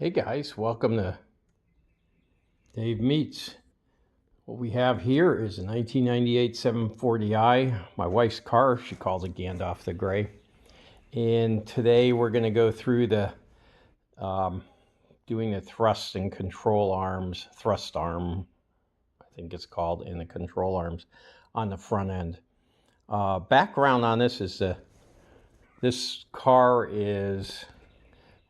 Hey guys, welcome to Dave Meets. What we have here is a 1998 740i, my wife's car. She calls it Gandalf the Gray. And today we're going to go through the doing the thrust and control arms, thrust arm, I think it's called, and the control arms on the front end. Background on this is this car is,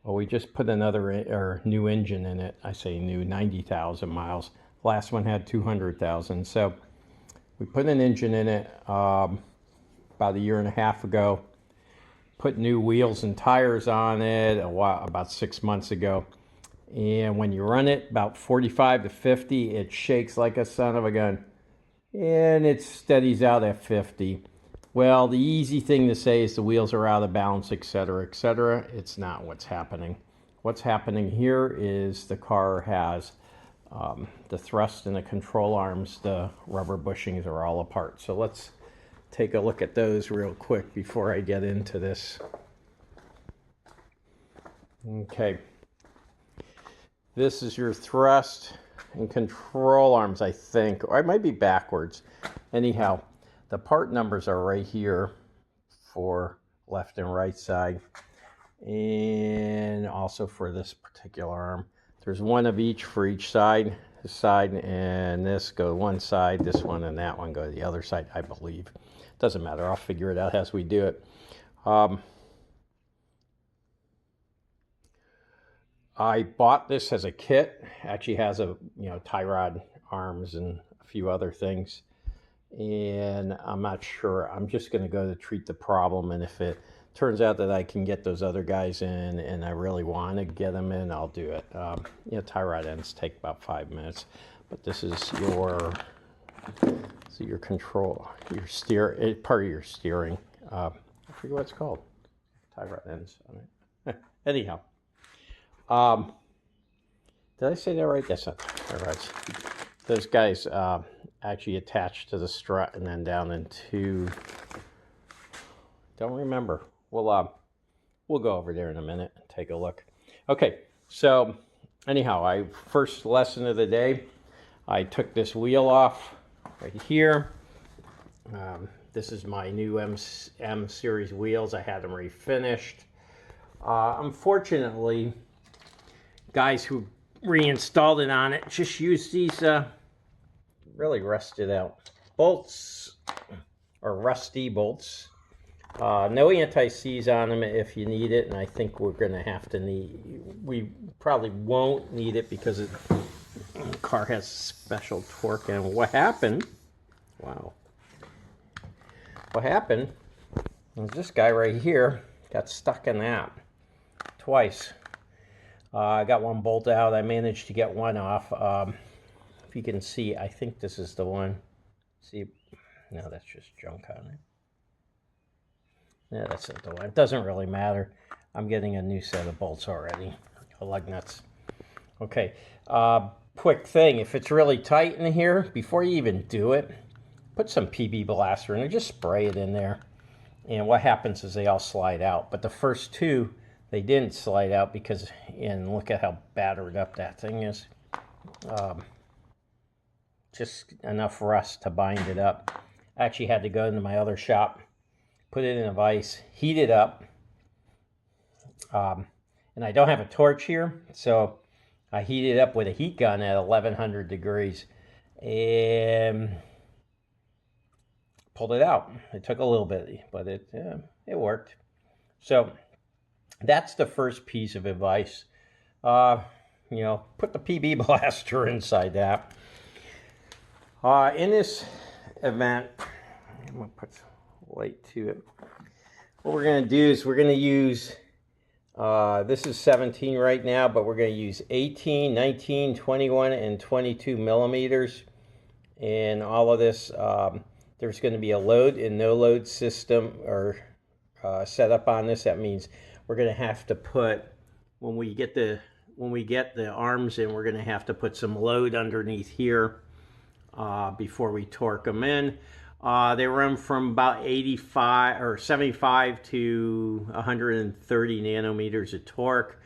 well, we just put another new engine in it. I say new, 90,000 miles. Last one had 200,000. So we put an engine in it about a year and a half ago. Put new wheels and tires on it about 6 months ago. And when you run it about 45 to 50, it shakes like a son of a gun. And it steadies out at 50. Well, the easy thing to say is the wheels are out of balance, etc., etc. It's not what's happening. What's happening here is the car has the thrust and the control arms, the rubber bushings are all apart. So let's take a look at those real quick before I get into this. Okay. This is your thrust and control arms, I think. Or it might be backwards. Anyhow. The part numbers are right here for left and right side, and also for this particular arm. There's one of each for each side. This side and this go one side, this one and that one go to the other side, I believe. Doesn't matter, I'll figure it out as we do it. I bought this as a kit. Actually has a tie rod arms and a few other things. And I'm not sure. I'm just going to go to treat the problem, and if it turns out that I can get those other guys in and I really want to get them in, I'll do it. Tie rod ends take about 5 minutes, but this is your control, your part of your steering. I forget what it's called. Tie rod ends. Anyhow, did I say that right? That's not tie rods. Those guys actually attached to the strut and then down into, don't remember. We'll go over there in a minute and take a look. Okay, so anyhow, first lesson of the day, I took this wheel off right here. This is my new M series wheels. I had them refinished. Unfortunately, guys who reinstalled it on it just used these really rusted out bolts, or rusty bolts. No anti-seize on them if you need it, and I think we're going to have to we probably won't need it because the car has special torque. And what happened, what happened is this guy right here got stuck in that twice. I got one bolt out. I managed to get one off. If you can see, I think this is the one. See, no, that's just junk on it. Yeah, that's not the one. It doesn't really matter. I'm getting a new set of bolts already. Lug nuts. Okay, quick thing. If it's really tight in here, before you even do it, put some PB Blaster in there. Just spray it in there. And what happens is they all slide out. But the first two, they didn't slide out because, and look at how battered up that thing is. Just enough rust to bind it up. I actually had to go into my other shop, put it in a vise, heat it up. And I don't have a torch here, so I heated it up with a heat gun at 1100 degrees and pulled it out. It took a little bit, but it worked. So that's the first piece of advice. Put the PB Blaster inside that. In this event, I'm going to put some light to it. What we're going to do is we're going to use, this is 17 right now, but we're going to use 18, 19, 21, and 22 millimeters. And all of this, there's going to be a load and no load system or set up on this. That means we're going to have to put, when we get the arms in, we're going to have to put some load underneath here before we torque them in. They run from about 85 or 75 to 130 nanometers of torque.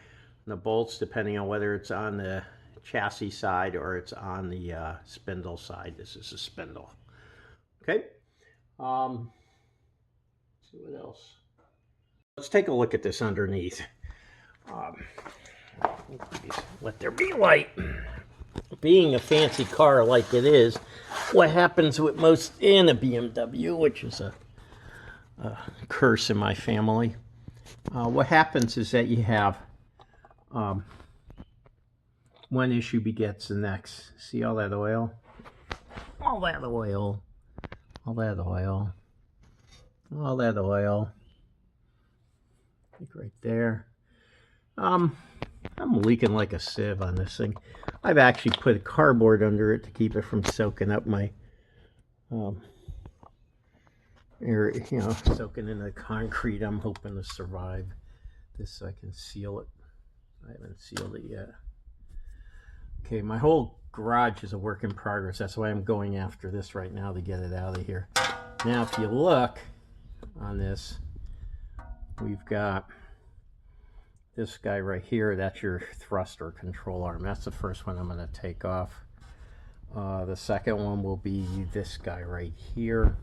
the bolts, depending on whether it's on the chassis side or it's on the spindle side. This is a spindle. Okay. Let's see what else. Let's take a look at this underneath. Let there be light. Being a fancy car like it is, what happens with most in a BMW, which is a curse in my family, what happens is that you have one issue begets the next. See all that oil? All that oil. All that oil. All that oil. Like right there. I'm leaking like a sieve on this thing. I've actually put a cardboard under it to keep it from soaking up my air, you know, soaking in the concrete. I'm hoping to survive this so I can seal it. I haven't sealed it yet. Okay, my whole garage is a work in progress. That's why I'm going after this right now to get it out of here. Now, if you look on this, we've got this guy right here. That's your thruster control arm. That's the first one I'm going to take off. The second one will be this guy right here,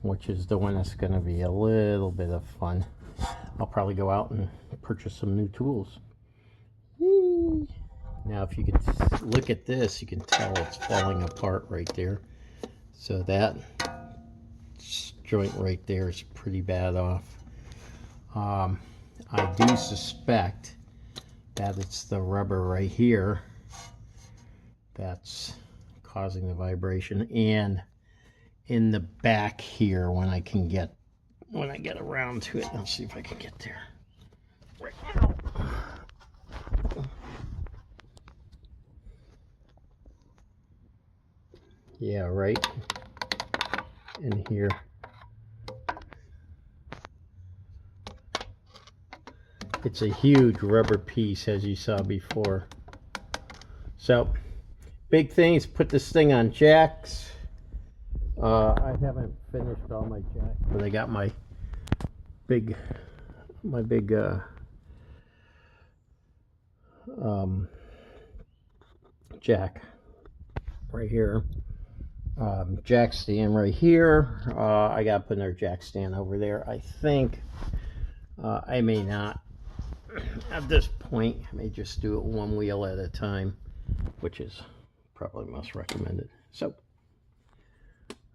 which is the one that's going to be a little bit of fun. I'll probably go out and purchase some new tools. Whee! Now, if you could look at this, you can tell it's falling apart right there. So that joint right there is pretty bad off. I do suspect that it's the rubber right here that's causing the vibration, and in the back here when I get around to it. I'll see if I can get there right now. Yeah, right in here. It's a huge rubber piece, as you saw before. So, big thing is put this thing on jacks. I haven't finished all my jacks, but I got my big jack right here. Jack stand right here. I got to put another jack stand over there. I think I may not. At this point, I may just do it one wheel at a time, which is probably most recommended. So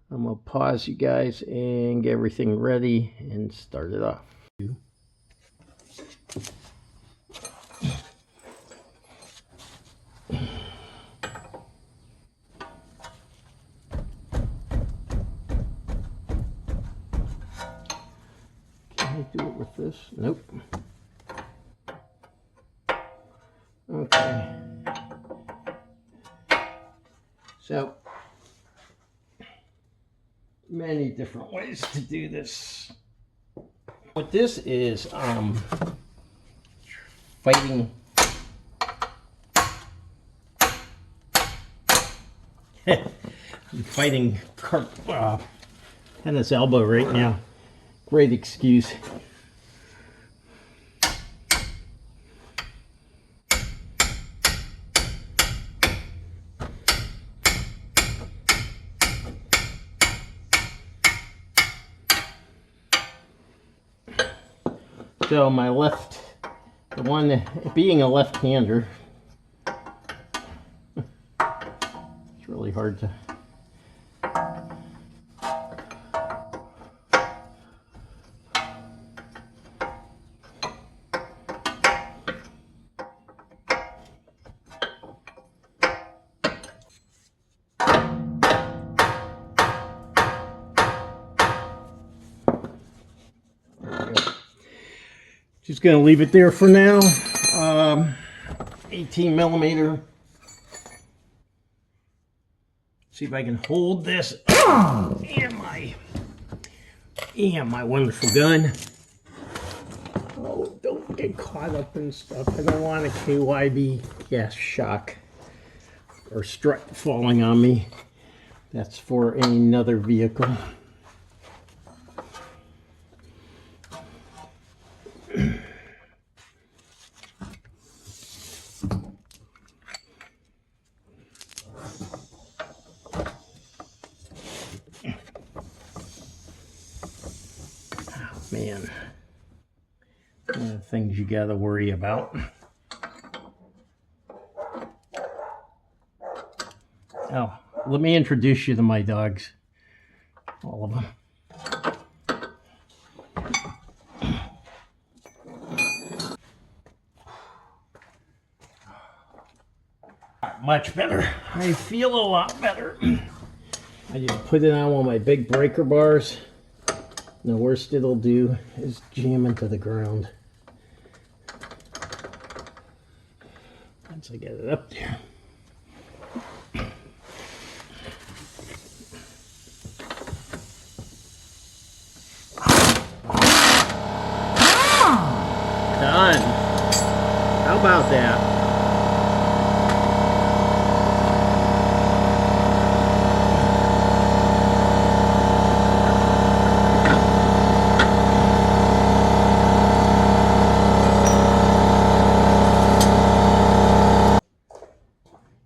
I'm going to pause you guys and get everything ready and start it off. Can I do it with this? Nope. Okay. So, many different ways to do this. What this is, fighting I'm fighting tennis elbow right now. Great excuse. So my left, the one being a left-hander, it's really hard to. Just going to leave it there for now. 18 millimeter. See if I can hold this. And my wonderful gun. Oh, don't get caught up in stuff. I don't want a KYB gas shock or strut falling on me. That's for another vehicle. in. One of the things you got to worry about. Oh, let me introduce you to my dogs. All of them. Much better. I feel a lot better. I just put it on one of my big breaker bars. And the worst it'll do is jam into the ground. Once I get it up there. Done. How about that?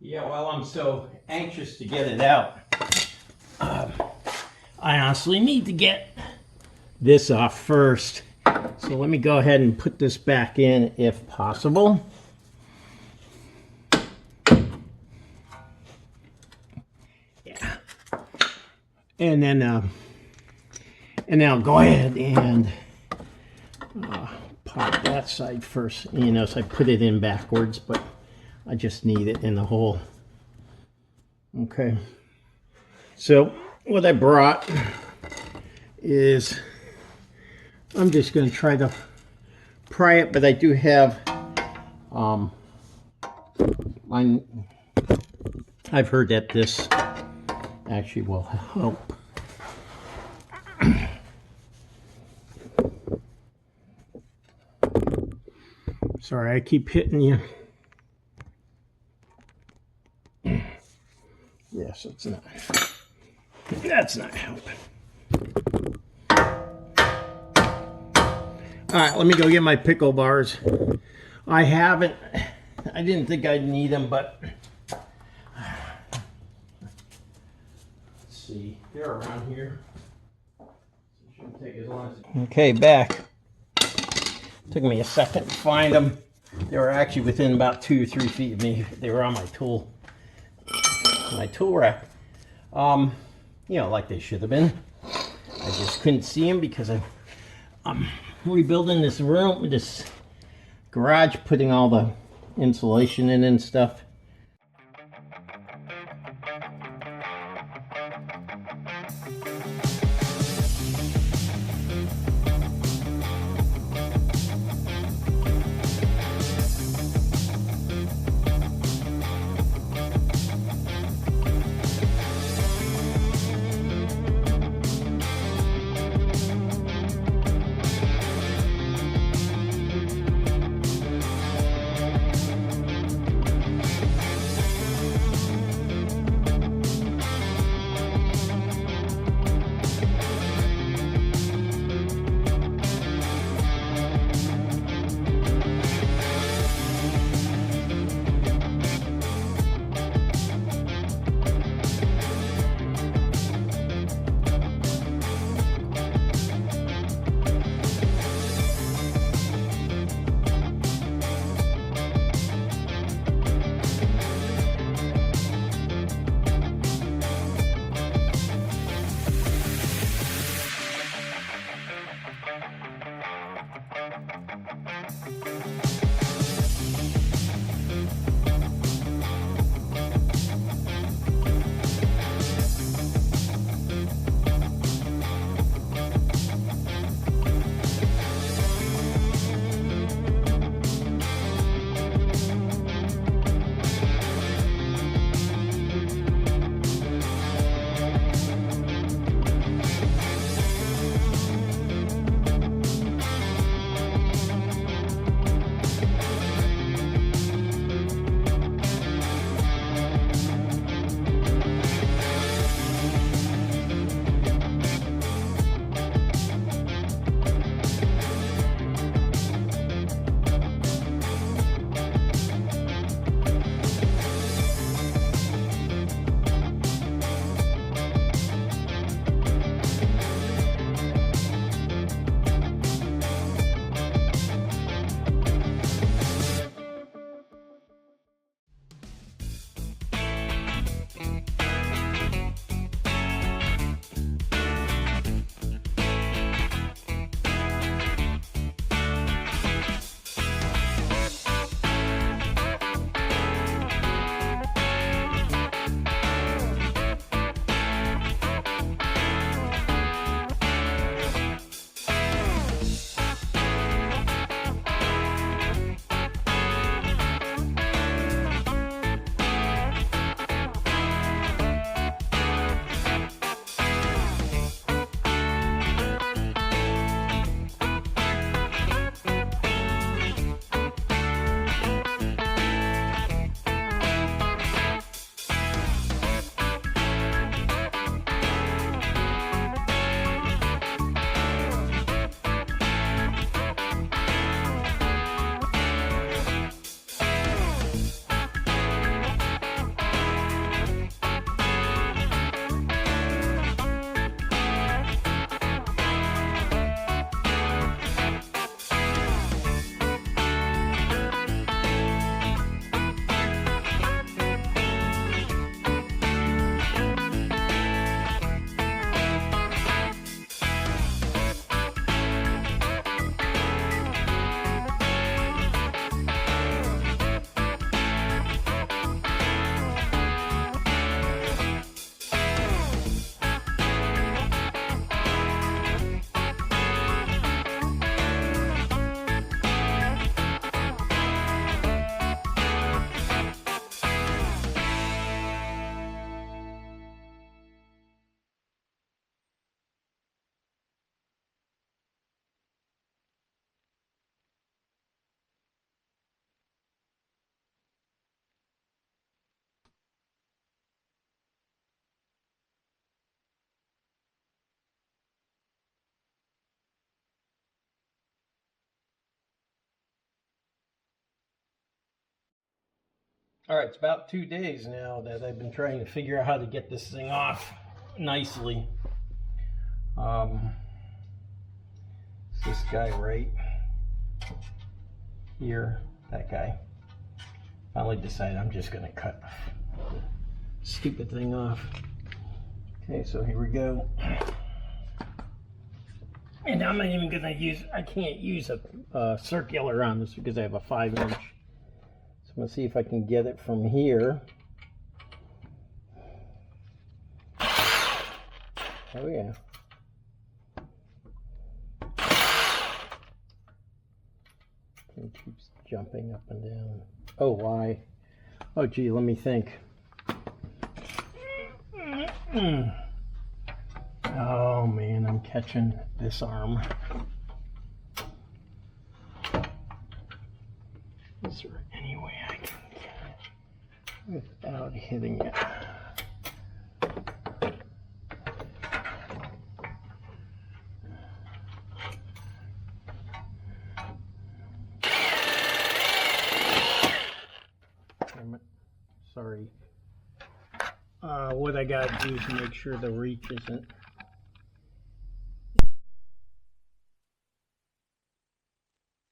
Yeah, while I'm so anxious to get it out, I honestly need to get this off first. So let me go ahead and put this back in if possible. Yeah. And then I'll go ahead and pop that side first. You know, so I put it in backwards, but I just need it in the hole. Okay. So what I brought is, I'm just going to try to pry it, but I do have, I've heard that this actually will help. Sorry, I keep hitting you. Yes, it's not. That's not helping. All right, let me go get my pickle bars. I didn't think I'd need them, but let's see, they're around here. So it shouldn't take as long as... Okay, back. Took me a second to find them. They were actually within about 2 or 3 feet of me. They were on my tool rack. You know, like they should have been. I just couldn't see them because I'm rebuilding this room, this garage, putting all the insulation in and stuff. All right, it's about 2 days now that I've been trying to figure out how to get this thing off nicely. It's this guy right here, that guy. Finally decided I'm just gonna cut the stupid thing off. Okay, so here we go. And I'm not even gonna use, I can't use a circular on this because I have a 5-inch. So I'm gonna see if I can get it from here. Oh yeah. It keeps jumping up and down. Oh, why? Oh, gee, let me think. Oh, man, I'm catching this arm. Is there any way I can get it without hitting it? Sorry. What I gotta do is make sure the reach isn't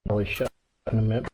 really shut in a minute.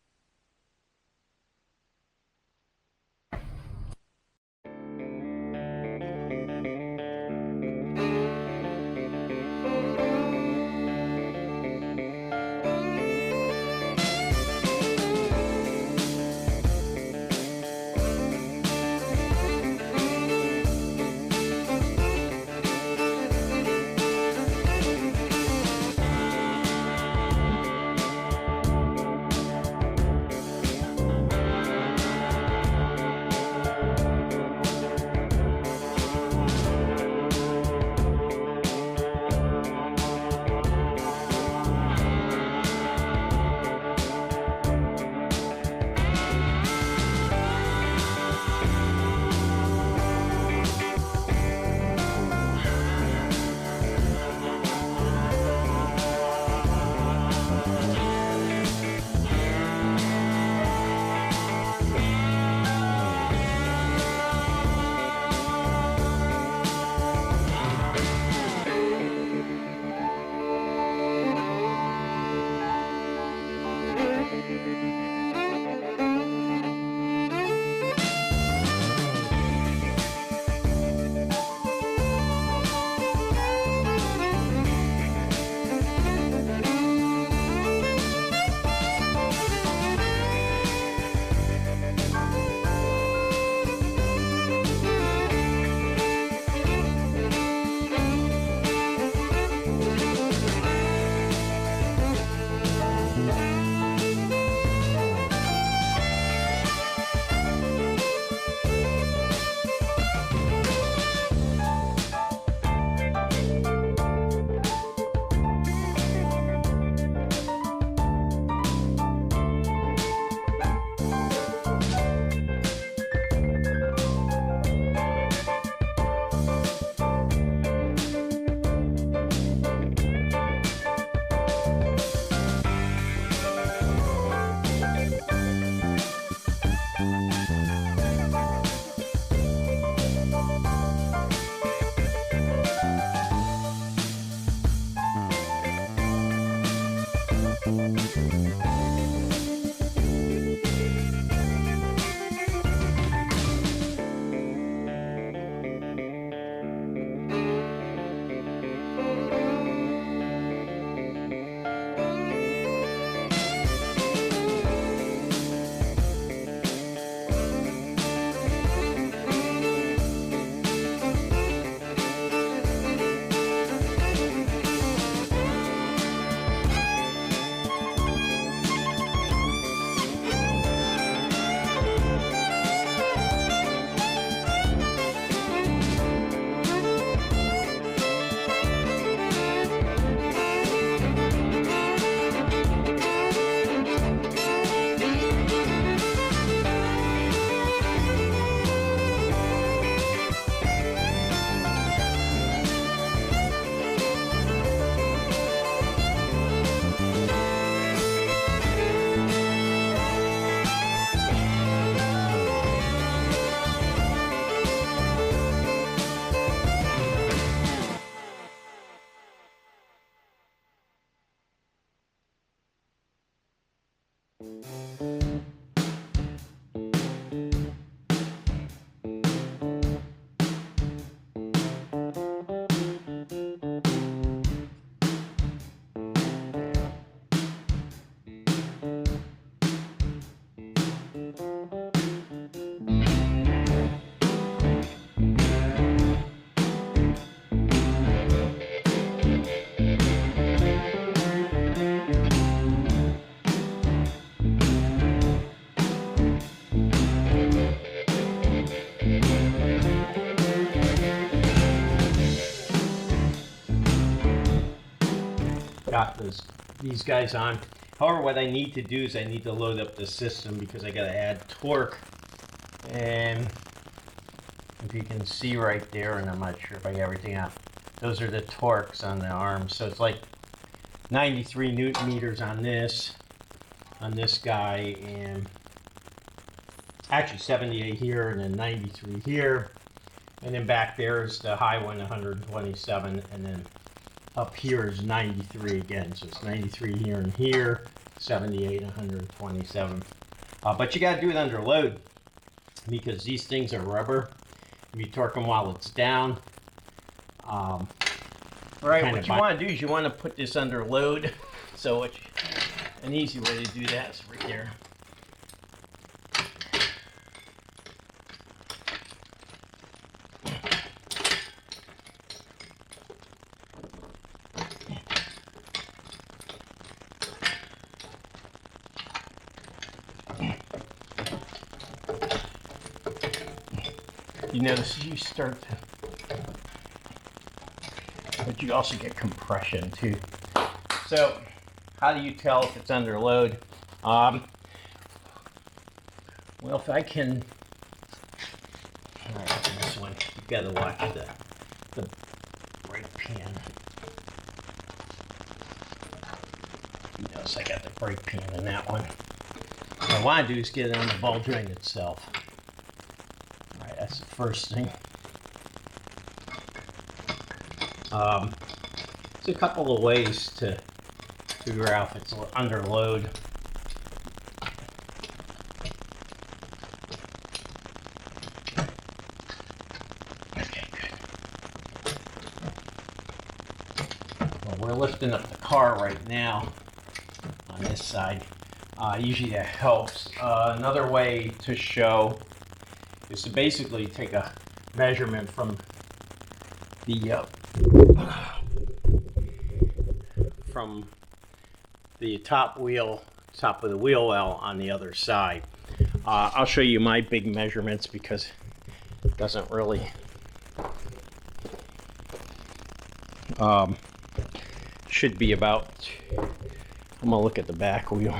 got these guys on. However, what I need to do is I need to load up the system because I got to add torque. And if you can see right there, and I'm not sure if I got everything out, those are the torques on the arms. So it's like 93 Newton meters on this guy, and actually 78 here, and then 93 here, and then back there is the high one, 127, and then up here is 93 again. So it's 93 here and here, 78, 127. But you got to do it under load because these things are rubber. If you torque them while it's down. All right, what you want to do is you want to put this under load. So an easy way to do that is right there. You notice you start to, but you also get compression too. So how do you tell if it's under load? Well, if I can, all right, this one, you've got to watch the brake pan. You notice I got the brake pan in that one. What I want to do is get it on the ball joint itself. That's the first thing. There's a couple of ways to figure out if it's under load. Okay, good. Well, we're lifting up the car right now on this side. Usually that helps. Another way to show is to basically take a measurement from the top of the wheel well on the other side. I'll show you my big measurements because it doesn't really should be about, I'm gonna look at the back wheel.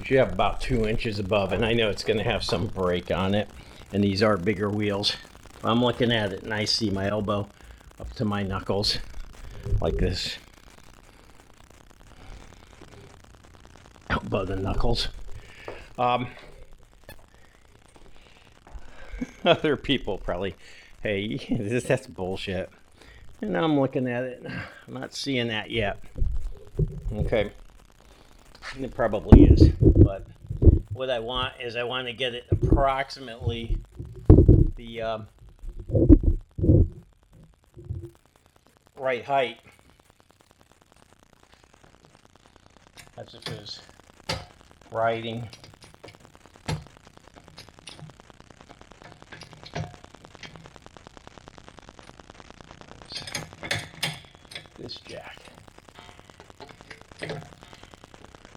You have about 2 inches above, and I know it's going to have some brake on it, and these are bigger wheels. I'm looking at it and I see my elbow up to my knuckles like this, above the knuckles. Other people probably, hey, that's bullshit, and I'm looking at it, I'm not seeing that yet. Okay. And it probably is, but what I want is I want to get it approximately the right height. That's if it was riding. This jack.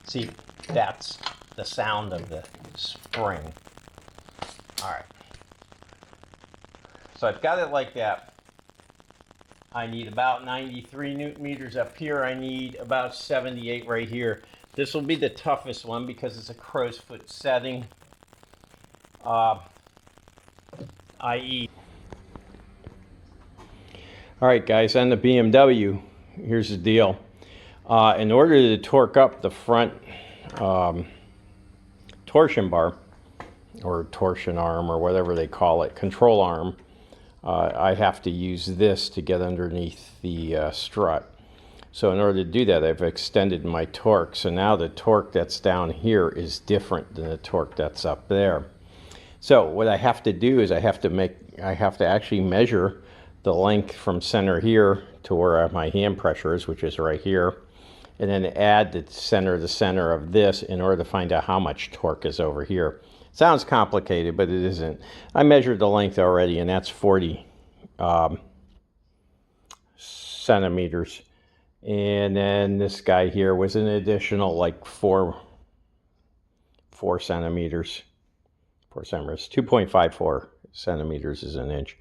See, that's the sound of the spring. All right. So I've got it like that. I need about 93 Newton meters up here. I need about 78 right here. This will be the toughest one because it's a crow's foot setting. i.e. All right, guys, on the BMW, here's the deal. In order to torque up the front torsion bar, or torsion arm, or whatever they call it, control arm, I have to use this to get underneath the strut. So in order to do that, I've extended my torque. So now the torque that's down here is different than the torque that's up there. So what I have to do is I have to actually measure the length from center here to where my hand pressure is, which is right here, and then add the center of this in order to find out how much torque is over here. Sounds complicated, but it isn't. I measured the length already, and that's 40 centimeters. And then this guy here was an additional like 4 centimeters. 4 centimeters. 2.54 centimeters is an inch.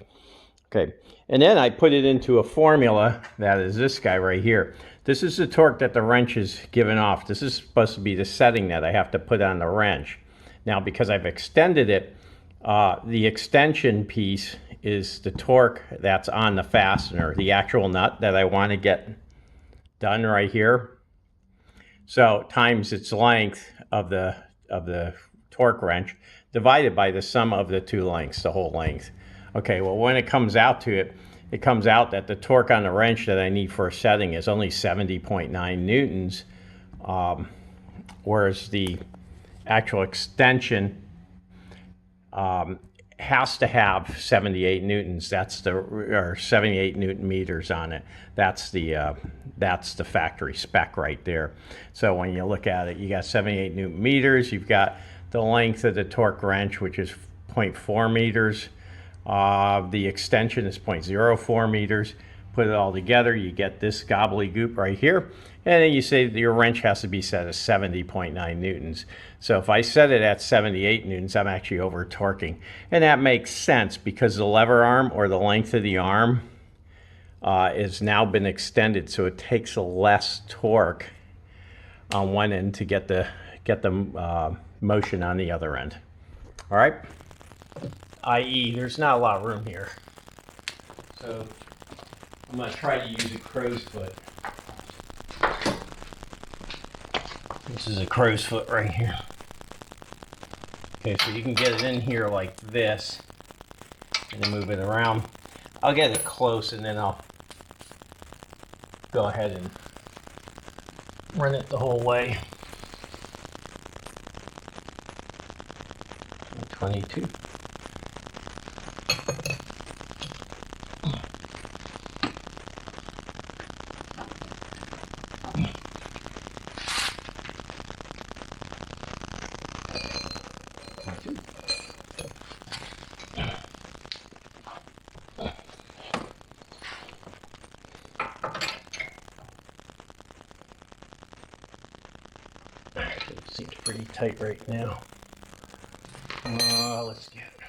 Okay, and then I put it into a formula that is this guy right here. This is the torque that the wrench is giving off. This is supposed to be the setting that I have to put on the wrench. Now, because I've extended it, the extension piece is the torque that's on the fastener, the actual nut that I want to get done right here. So times its length of the torque wrench divided by the sum of the two lengths, the whole length. Okay, well, when it comes out to it, it comes out that the torque on the wrench that I need for a setting is only 70.9 newtons, whereas the actual extension has to have 78 newtons. That's the, or 78 newton meters on it. That's the factory spec right there. So when you look at it, you got 78 newton meters. You've got the length of the torque wrench, which is 0.4 meters. The extension is 0.04 meters. Put it all together, you get this gobbledygook right here. And then you say that your wrench has to be set at 70.9 newtons. So if I set it at 78 newtons, I'm actually over torquing. And that makes sense because the lever arm, or the length of the arm, has now been extended, so it takes less torque on one end to get the motion on the other end. All right? i.e., there's not a lot of room here. So I'm going to try to use a crow's foot. This is a crow's foot right here. Okay, so you can get it in here like this and then move it around. I'll get it close and then I'll go ahead and run it the whole way. 22. It seems pretty tight right now. Let's get it.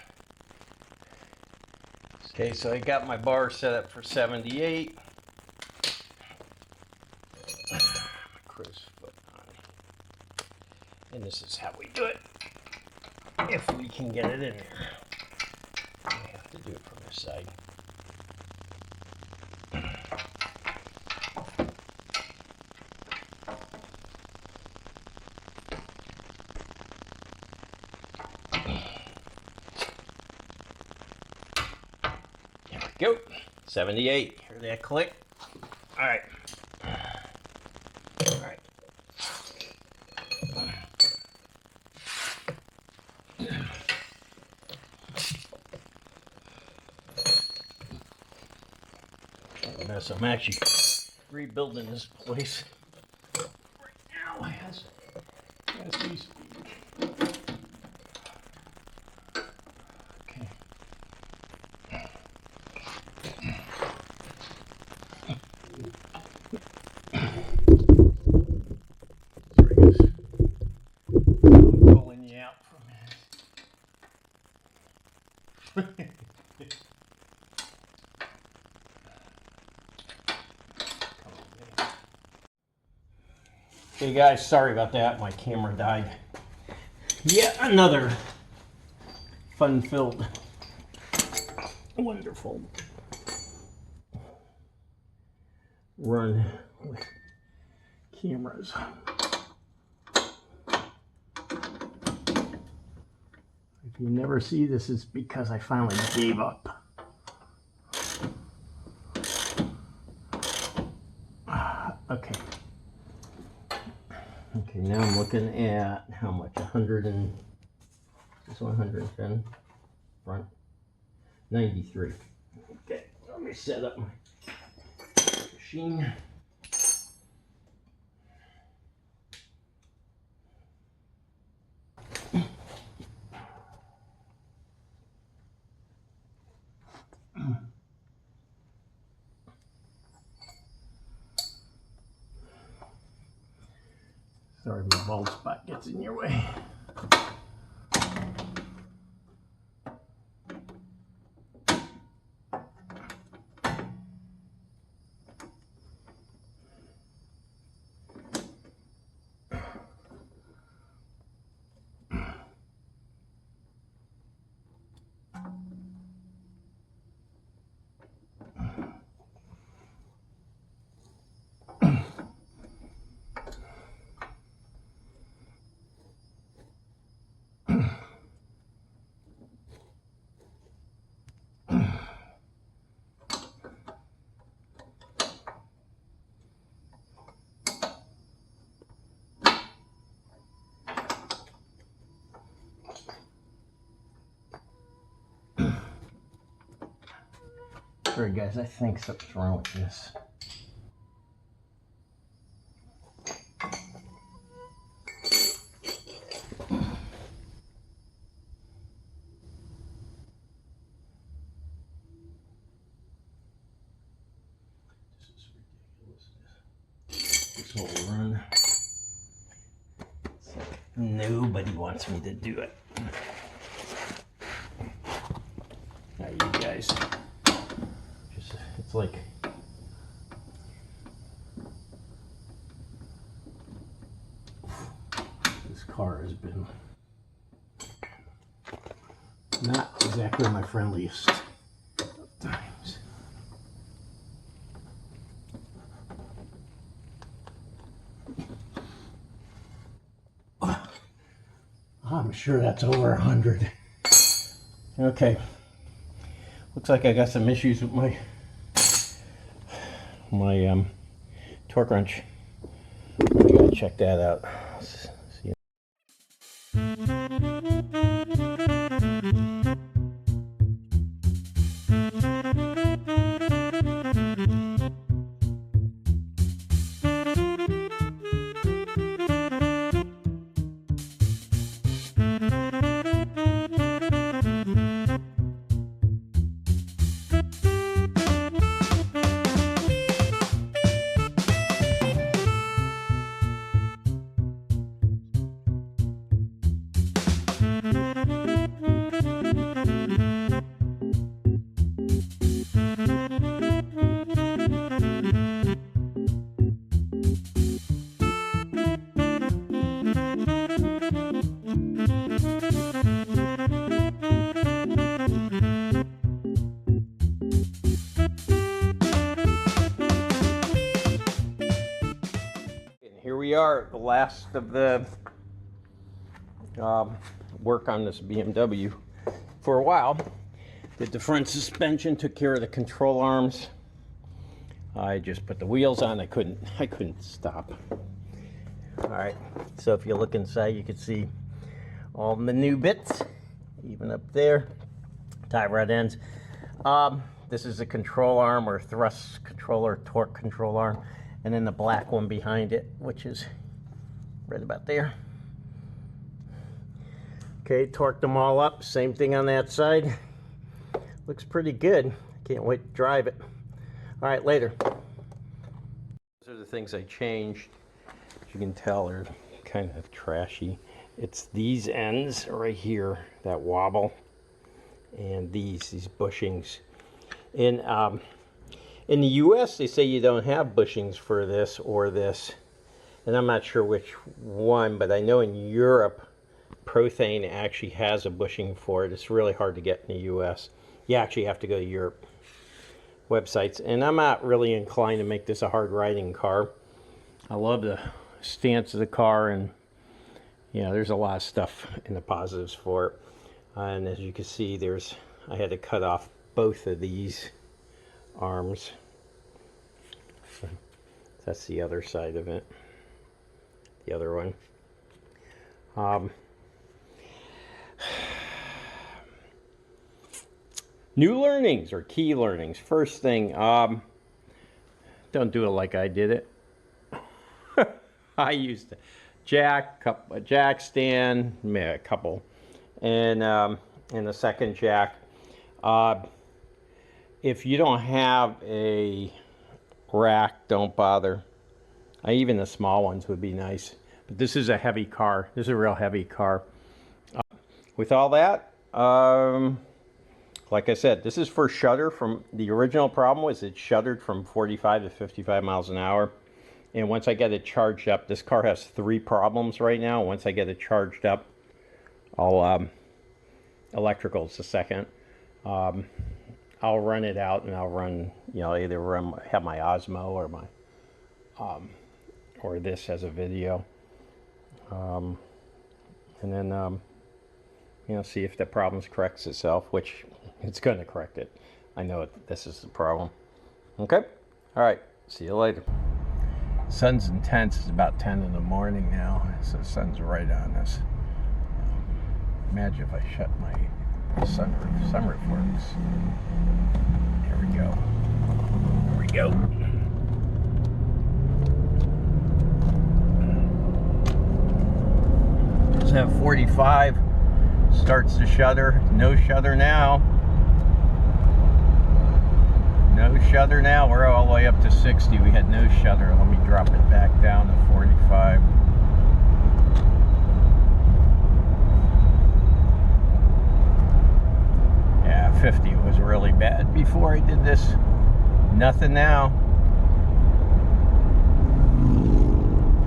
Okay, so I got my bar set up for 78. My crow's foot on. And this is how we do it. If we can get it in there. We have to do it from this side. Go. 78. Hear that click? All right. All right. So I'm actually rebuilding this place right now as we speak. Pulling you out for a minute. Hey guys, sorry about that. My camera died. Yet another fun-filled, wonderful run with cameras. If you never see this, it's because I finally gave up. Okay. Okay, now I'm looking at how much? 110 front, 93. Okay, let me set up my machine. Sorry, my bald spot gets in your way. Alright guys, I think something's wrong with this. This will run. Nobody wants me to do it. Now you guys, it's like this car has been not exactly my friendliest of times. I'm sure that's over 100. Okay. Looks like I got some issues with my torque wrench. I gotta check that out. See. Here we are, the last of the work on this BMW. For a while, did the front suspension, took care of the control arms. I just put the wheels on. I couldn't stop. All right, so if you look inside, you can see all the new bits, even up there, tie rod ends. This is a control arm or thrust controller, torque control arm. And then the black one behind it, which is right about there. Okay, torqued them all up. Same thing on that side. Looks pretty good. Can't wait to drive it. All right, later. Those are the things I changed. As you can tell, they're kind of trashy. It's these ends right here that wobble, and these bushings. In the US, they say you don't have bushings for this or this, and I'm not sure which one, but I know in Europe, Prothane actually has a bushing for it. It's really hard to get in the US. You actually have to go to Europe websites, and I'm not really inclined to make this a hard riding car. I love the stance of the car, and there's a lot of stuff in the positives for it. And as you can see, I had to cut off both of these arms. So that's the other side of it, the other one. New learnings or key learnings. First thing, don't do it like I did it. I used a jack stand, a couple, and the second jack. If you don't have a rack, don't bother. Even the small ones would be nice. But this is a heavy car. This is a real heavy car. With all that, like I said, this is for shudder. From the original problem was it shuddered from 45 to 55 miles an hour. And once I get it charged up, this car has 3 problems right now. Once I get it charged up, I'll electrical is the second. I'll run it out, and I'll run, either have my Osmo or my or this as a video, and then see if the problem corrects itself, which it's going to correct it. I know this is the problem. Okay, all right. See you later. Sun's intense. It's about 10 in the morning now, so the sun's right on us. Imagine if I shut my Sunroof works. Here we go. Here we go. Just have 45. Starts the shudder. No shudder now. No shudder now. We're all the way up to 60. We had no shudder. Let me drop it back down to 45. Yeah, 50 was really bad before I did this. Nothing now.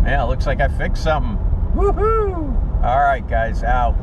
Yeah, looks like I fixed something. Woohoo! All right, guys, out.